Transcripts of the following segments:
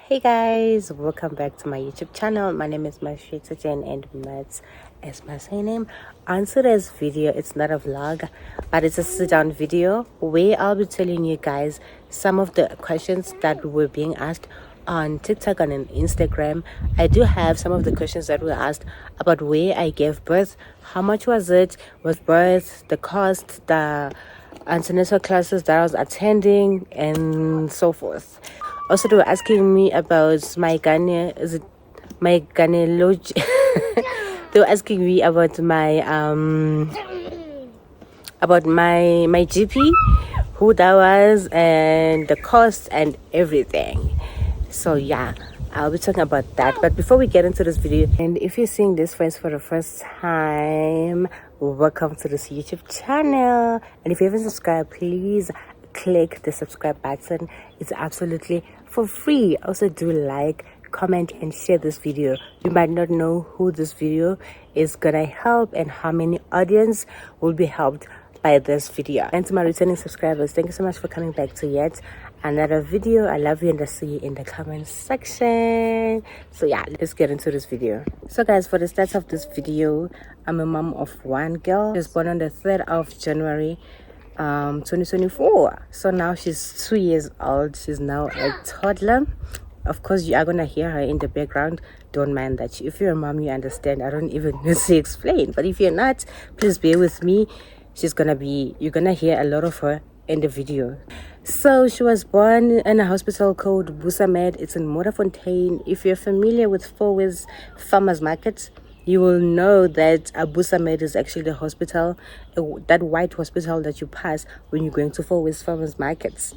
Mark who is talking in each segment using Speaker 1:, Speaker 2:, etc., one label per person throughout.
Speaker 1: Hey guys, welcome back to my YouTube channel. My name is Mashita Jen and Mats is my surname. On today's video, it's not a vlog, but it's a sit-down video where I'll be telling you guys some of the questions that were being asked on TikTok and on Instagram. I do have some of the questions that were asked about where I gave birth, how much was it, was birth, the cost, the antenatal classes that I was attending, and so forth. Also, they were asking me about my gynecology. They were asking me about my GP, who that was, and the cost and everything. So yeah, I'll be talking about that. But before we get into this video, and if you're seeing this for the first time, welcome to this YouTube channel. And if you haven't subscribed, please click the subscribe button. It's absolutely for free. Also, do like, comment, and share this video. You might not know who this video is gonna help and how many audience will be helped by this video. And to my returning subscribers, thank you so much for coming back to yet another video. I love you and I'll see you in the comment section. So yeah, let's get into this video. So guys, for the start of this video, I'm a mom of one girl. She was born on the 3rd of January 2024. So now she's 2 years old. She's now a toddler. Of course, you are gonna hear her in the background. Don't mind that. If you're a mom, you understand. I don't even need to explain. But if you're not, please bear with me. You're gonna hear a lot of her in the video. So she was born in a hospital called Busamed. It's in Modderfontein. If you're familiar with Fourways Farmers Market, you will know that Busamed is actually the hospital, that white hospital that you pass when you're going to Fourways Farmers Markets.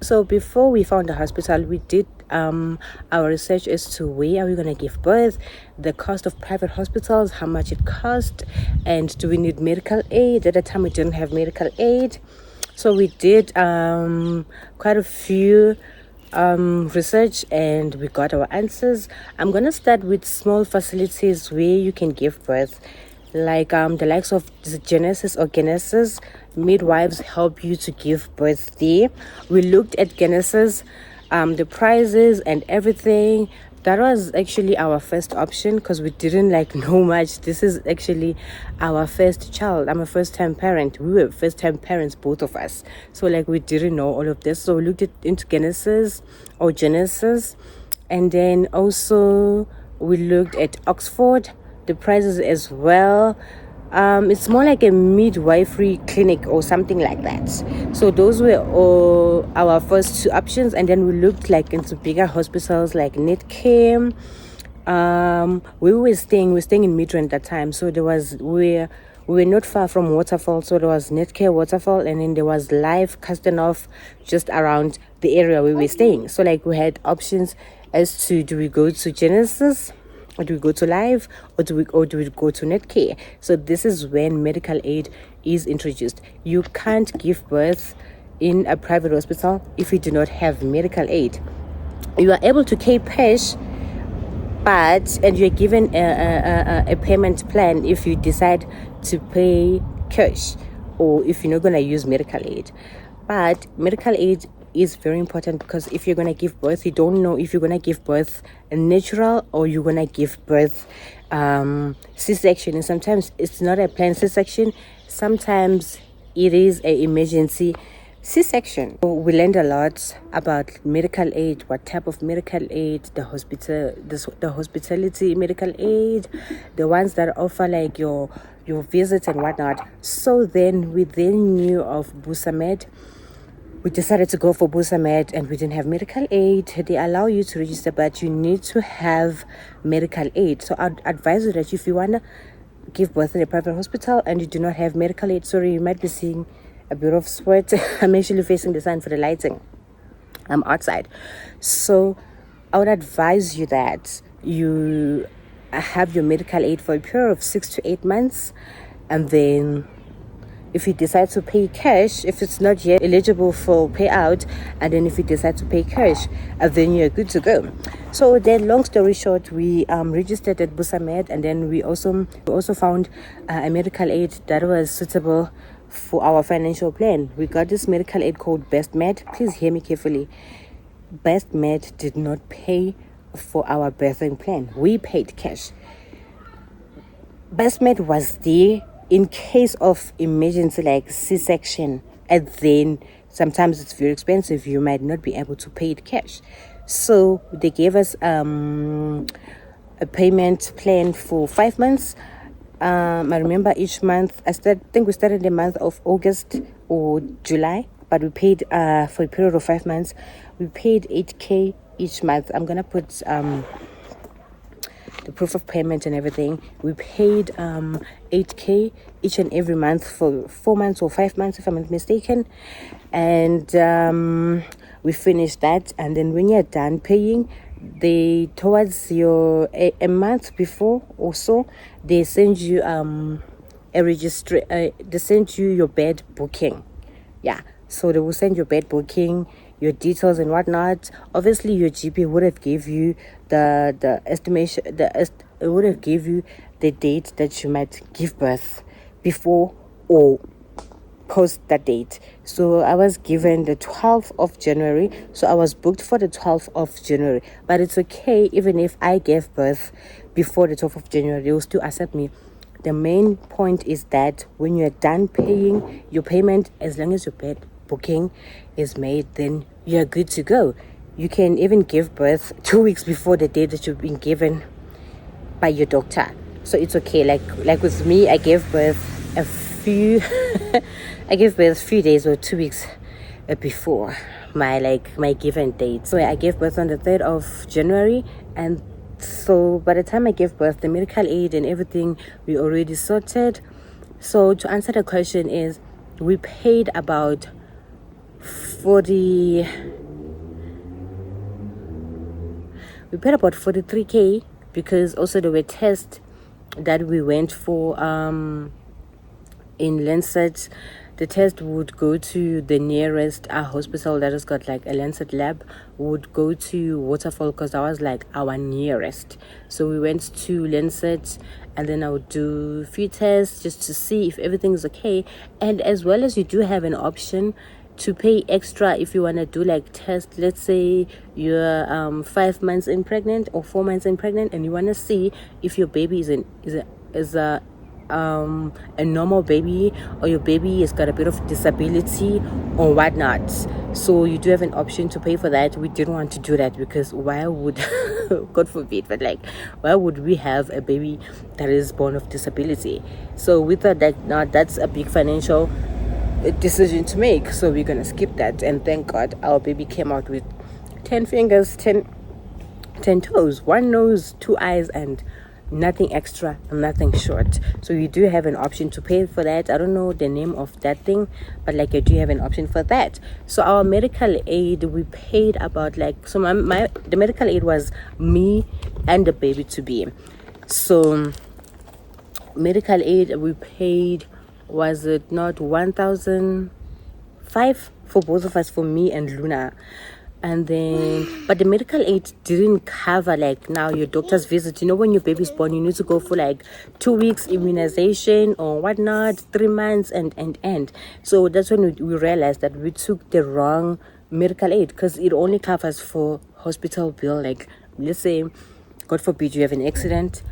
Speaker 1: So before we found the hospital, we did our research as to where are we going to give birth, the cost of private hospitals, how much it cost, and do we need medical aid. At the time we didn't have medical aid, so we did quite a few research and we got our answers. I'm gonna start with small facilities where you can give birth, like the likes of Genesis or Genesis. Midwives help you to give birth there. We looked at Genesis, the prices and everything. That was actually our first option because we didn't know much. This is actually our first child. I'm a first-time parent. We were first-time parents, both of us. So we didn't know all of this. So we looked into Genesis, and then also we looked at Oxford, the prices as well. It's more like a midwifery clinic or something like that. So those were all our first two options, and then we looked into bigger hospitals like Netcare. We were staying in Midrand at that time, so we were not far from Waterfall. So there was Netcare, Waterfall, and then there was Life Castaneuf just around the area where we were staying. So we had options as to, do we go to Genesis, or do we go to Live, or do we go to Netcare? So this is when medical aid is introduced. You can't give birth in a private hospital if you do not have medical aid. You are able to pay cash, and you're given a payment plan if you decide to pay cash or if you're not going to use medical aid. But medical aid is very important because if you're going to give birth, you don't know if you're going to give birth natural or you're going to give birth C-section. And sometimes it's not a planned C-section. Sometimes it is an emergency C-section. So we learned a lot about medical aid, what type of medical aid, the hospitality medical aid, the ones that offer your visits and whatnot. So then we knew of Busamed. We decided to go for Busamed, and we didn't have medical aid. They allow you to register, but you need to have medical aid. So I'd advise you that if you want to give birth in a private hospital and you do not have medical aid, sorry, you might be seeing a bit of sweat. I'm actually facing the sun for the lighting. I'm outside. So I would advise you that you have your medical aid for a period of 6 to 8 months, and then if you decide to pay cash, if it's not yet eligible for payout, and then if you decide to pay cash, then you're good to go. So then, long story short, we registered at Busamed, and then we also found a medical aid that was suitable for our financial plan. We got this medical aid called Best Med. Please hear me carefully. Busamed did not pay for our birthing plan. We paid cash. Busamed was there in case of emergency like C-section, and then sometimes it's very expensive. You might not be able to pay it cash. So they gave us a payment plan for 5 months. I remember each month, I think we started the month of August or July, but we paid for a period of 5 months. We paid 8K each month. I'm gonna put the proof of payment and everything. We paid 8K each and every month for 4 months or 5 months, if I'm not mistaken. And we finished that. And then when you're done paying, they towards your a month before or so, they send you they send you your bed booking. Yeah, so they will send your bed booking, your details and whatnot. Obviously your GP would have gave you the estimation, it would have gave you the date that you might give birth, before or post that date. So I was given the 12th of January, so I was booked for the 12th of January. But it's okay, even if I gave birth before the 12th of January, they will still accept me. The main point is that when you're done paying your payment, as long as your bed booking is made, then you're good to go. You can even give birth 2 weeks before the date that you've been given by your doctor. So it's okay. Like with me, I gave birth a few I gave birth a few days or 2 weeks before my given date. So I gave birth on the 3rd of January, and so by the time I gave birth, the medical aid and everything we already sorted. So to answer the question is, we paid about 43K, because also there were tests that we went for in Lancet. The test would go to the nearest hospital that has got like a Lancet lab, would go to Waterfall, because that was like our nearest. So we went to Lancet, and then I would do a few tests just to see if everything is okay. And as well as, you do have an option to pay extra if you want to do like tests. Let's say you're 5 months in pregnant or 4 months in pregnant, and you want to see if your baby is a normal baby, or your baby has got a bit of disability or whatnot. So you do have an option to pay for that. We didn't want to do that, because why would God forbid, but like, why would we have a baby that is born of disability? So we thought that now that's a big financial decision to make, so we're gonna skip that. And thank God our baby came out with 10 fingers, 10 toes, 1 nose, 2 eyes, and nothing extra, nothing short. So you do have an option to pay for that. I don't know the name of that thing, but like, you do have an option for that. So our medical aid, we paid about like, so the medical aid was me and the baby to be. So medical aid, we paid, was it not 1,005 for both of us, for me and Luna? And then, but the medical aid didn't cover like now your doctor's visit. You know, when your baby's born, you need to go for like 2 weeks immunization or whatnot, 3 months, and so that's when we realized that we took the wrong medical aid, because it only covers for hospital bill. Like, let's say, God forbid, you have an accident,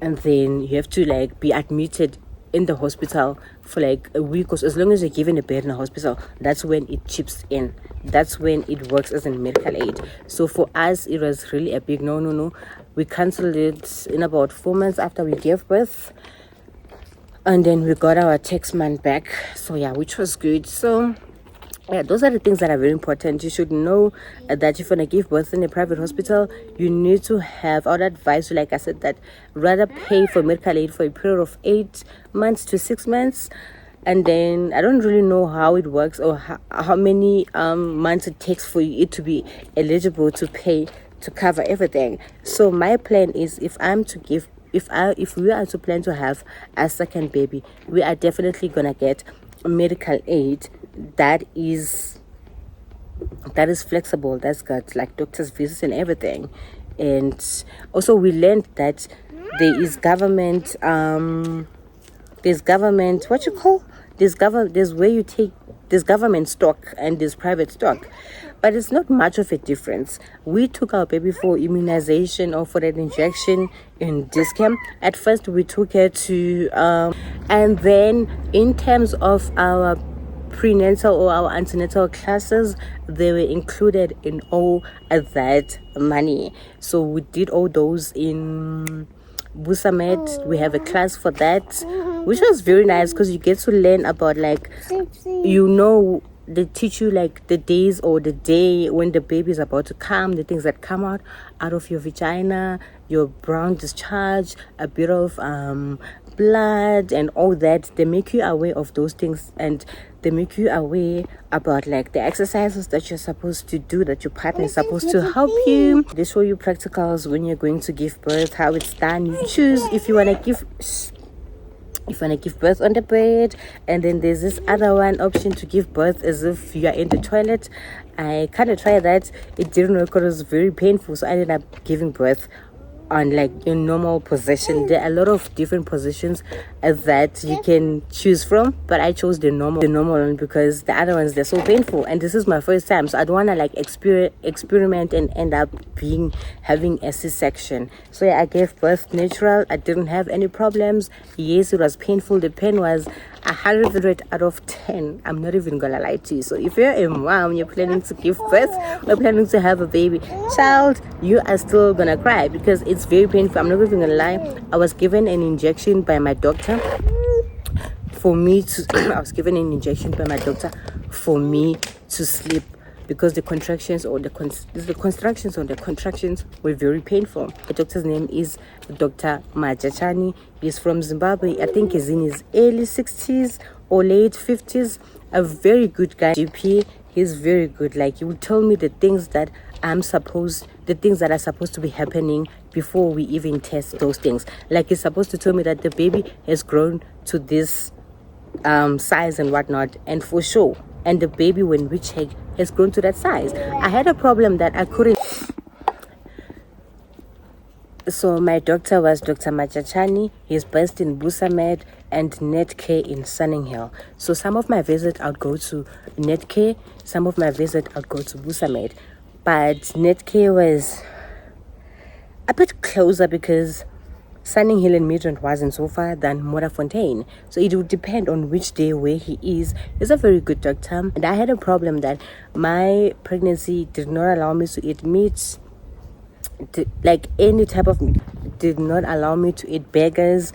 Speaker 1: and then you have to like be admitted in the hospital for like a week, or so. As long as you're given a bed in the hospital, that's when it chips in. That's when it works as a medical aid. So for us, it was really a big no. We cancelled it in about 4 months after we gave birth, and then we got our tax month back. So yeah, which was good. So yeah, those are the things that are very important. You should know that if you want to give birth in a private hospital, you need to have, I would advise you, like I said, that rather pay for medical aid for a period of 8 months to 6 months. And then I don't really know how it works, or how many months it takes for it to be eligible to pay to cover everything. So my plan is, if we are to plan to have a second baby, we are definitely gonna get medical aid that is flexible, that's got like doctor's visits and everything. And also we learned that there's government where you take, there's government stock and there's private stock. but it's not much of a difference. We took our baby for immunization or for an injection in this camp. At first we took her to and then in terms of our prenatal or our antenatal classes, they were included in all that money. So we did all those in Busamed. We have a class for that, which was very nice because you get to learn about, like, they teach you like the days or the day when the baby is about to come, the things that come out of your vagina, your brown discharge, a bit of blood and all that. They make you aware of those things, and they make you aware about like the exercises that you're supposed to do, that your partner is supposed to help you. They show you practicals when you're going to give birth, how it's done. You choose if you want to give birth on the bed, and then there's this other one option to give birth as if you are in the toilet. I kind of tried that. It didn't work because it was very painful, so I ended up giving birth on like your normal position. There are a lot of different positions that you can choose from, but I chose the normal one because the other ones, they're so painful, and this is my first time, so I don't want to like experiment and end up having a C-section. So yeah, I gave birth natural. I didn't have any problems. Yes, it was painful. The pain was 100 out of 10. I'm not even gonna lie to you. So if you're a mom, you're planning to give birth or planning to have a baby child, you are still gonna cry because it's very painful. I'm not even gonna lie. I was given an injection by my doctor for me to sleep, because the contractions or the constructions on the contractions were very painful. The doctor's name is Dr. Majachani. He's from Zimbabwe. I think he's in his early 60s or late 50s. A very good guy. GP. He's very good. Like, he would tell me the things that are supposed to be happening before we even test those things. Like, he's supposed to tell me that the baby has grown to this size and whatnot, and for sure, and the baby, when we check, has grown to that size. I had a problem that I couldn't. So my doctor was Dr. Machachani. He's based in Busamed and Netcare in Sunninghill. So some of my visits I'd go to Netcare, some of my visits I'd go to Busamed. But Netcare was a bit closer because Sunninghill and Midrand wasn't so far than Morafontein. So it would depend on which day where he is. He's a very good doctor. And I had a problem that my pregnancy did not allow me to eat meat, like any type of meat. It did not allow me to eat burgers,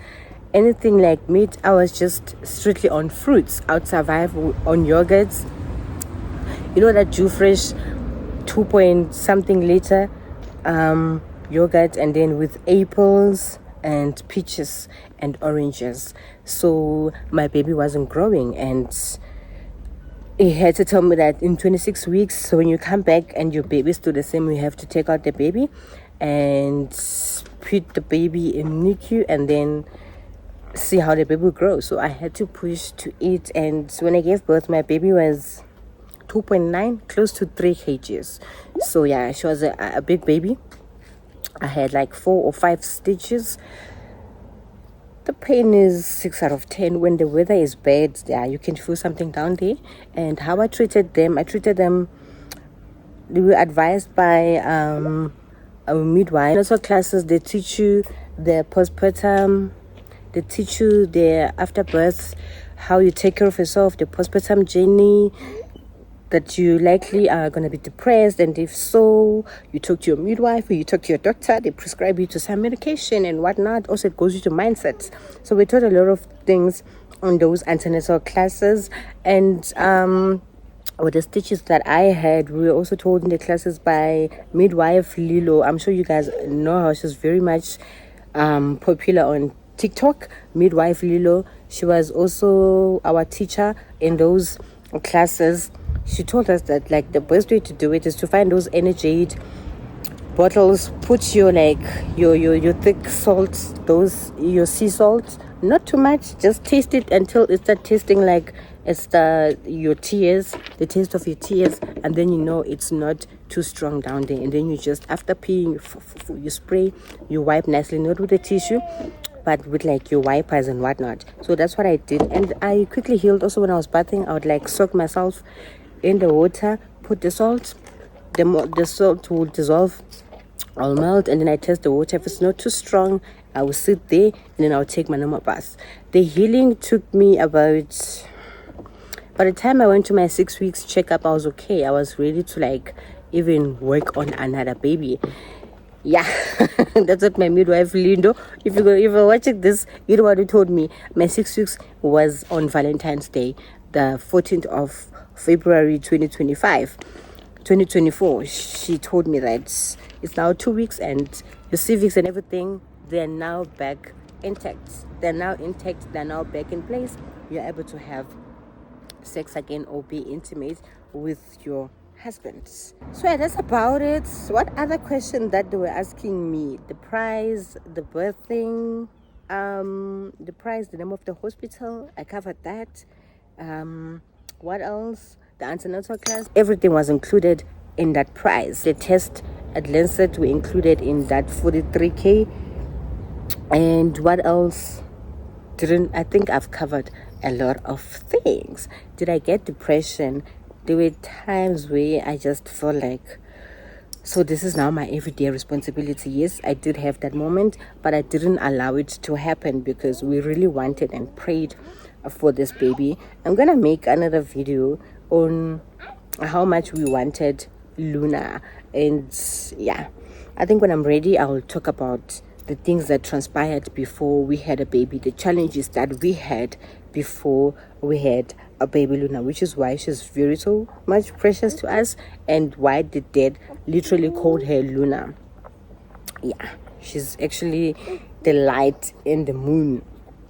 Speaker 1: anything like meat. I was just strictly on fruits. I would survive on yogurts. You know that Jew Fresh 2 point something liter yogurt, and then with apples and peaches and oranges. So my baby wasn't growing, and he had to tell me that in 26 weeks, so when you come back and your baby is still the same, we have to take out the baby and put the baby in NICU and then see how the baby grows. So I had to push to eat, and when I gave birth, my baby was 2.9, close to 3 kgs. So yeah, she was a big baby. I had like 4 or 5 stitches. The pain is 6 out of 10. When the weather is bad, yeah, you can feel something down there. And how I treated them, they were advised by a midwife. Also classes, they teach you the postpartum, they teach you the afterbirth, how you take care of yourself, the postpartum journey, that you likely are going to be depressed, and if so, you talk to your midwife or you talk to your doctor. They prescribe you to some medication and whatnot. Also, it goes into mindset. So we taught a lot of things on those antenatal classes. And with the stitches that I had, we were also told in the classes by midwife Lilo. I'm sure you guys know her. She's very much popular on TikTok. Midwife Lilo. She was also our teacher in those classes. She told us that like the best way to do it is to find those energy bottles, put your your thick salts, your sea salt, not too much, just taste it until it starts tasting like it's your tears, the taste of your tears, and then you know it's not too strong down there. And then you just, after peeing, you spray, you wipe nicely, not with a tissue, but with like your wipers and whatnot. So that's what I did, and I quickly healed. Also, when I was bathing, I would like soak myself in the water, put the salt, the salt will dissolve. I'll melt, and then I test the water. If it's not too strong, I will sit there, and then I'll take my normal bath. The healing took me about... By the time I went to my 6 weeks checkup, I was okay. I was ready to like even work on another baby. Yeah, that's what my midwife Lindo. If you're watching this, you know what he told me. My 6 weeks was on Valentine's Day, the 14th of February 2024. She told me that it's now 2 weeks and your cervix and everything, they're now back intact. They're now intact. They're now back in place. You're able to have sex again or be intimate with your husband. So yeah, that's about it. What other question that they were asking me? The price, the birthing, the price, the name of the hospital, I covered that. What else? The antenatal class, everything was included in that price. The test at Lancet were included in that 43k. And what else? I think I've covered a lot of things. Did I get depression? There were times where I just felt like, so this is now my everyday responsibility. Yes, I did have that moment, but I didn't allow it to happen because we really wanted and prayed for this baby. I'm gonna make another video on how much we wanted Luna, and yeah, I think when I'm ready I'll talk about the things that transpired before we had a baby, the challenges that we had before we had a baby Luna, which is why she's very so much precious to us, and why the dad literally called her Luna. Yeah, she's actually the light and the moon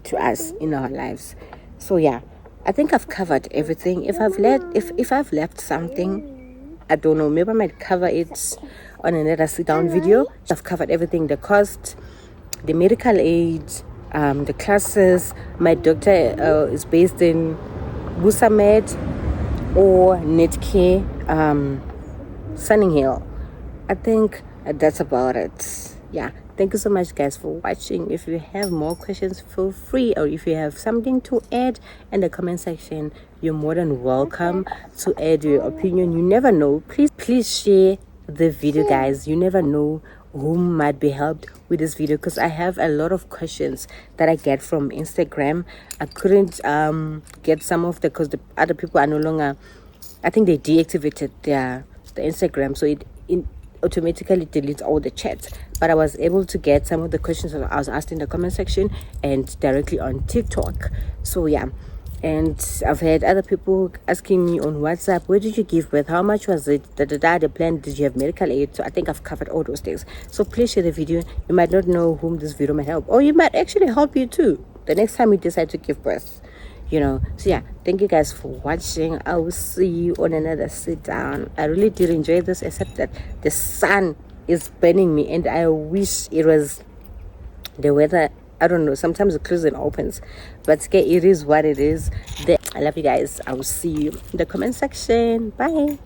Speaker 1: to us in our lives. So yeah, I think I've covered everything. If I've left something, I don't know, maybe I might cover it on another sit down video. I've covered everything: the cost, the medical aid, the classes. My doctor is based in Busamed or Netcare, Sunning Hill. I think that's about it. Yeah, thank you so much guys for watching. If you have more questions, feel free, or if you have something to add in the comment section, you're more than welcome to add your opinion. You never know. Please share the video, guys. You never know who might be helped with this video, because I have a lot of questions that I get from Instagram. I couldn't get some of the, because the other people are no longer, I think they deactivated the Instagram, so it automatically deletes all the chats. But I was able to get some of the questions that I was asked in the comment section and directly on TikTok. So yeah, and I've had other people asking me on WhatsApp, where did you give birth, how much was it, the plan, did you have medical aid? So I think I've covered all those things. So please share the video. You might not know whom this video might help, or you might actually help you too the next time you decide to give birth, you know. So yeah, thank you guys for watching. I will see you on another sit down. I really did enjoy this, except that the sun is burning me, and I wish it was the weather. I don't know, sometimes it closes and opens, but it is what it is. I love you guys. I will see you in the comment section. Bye.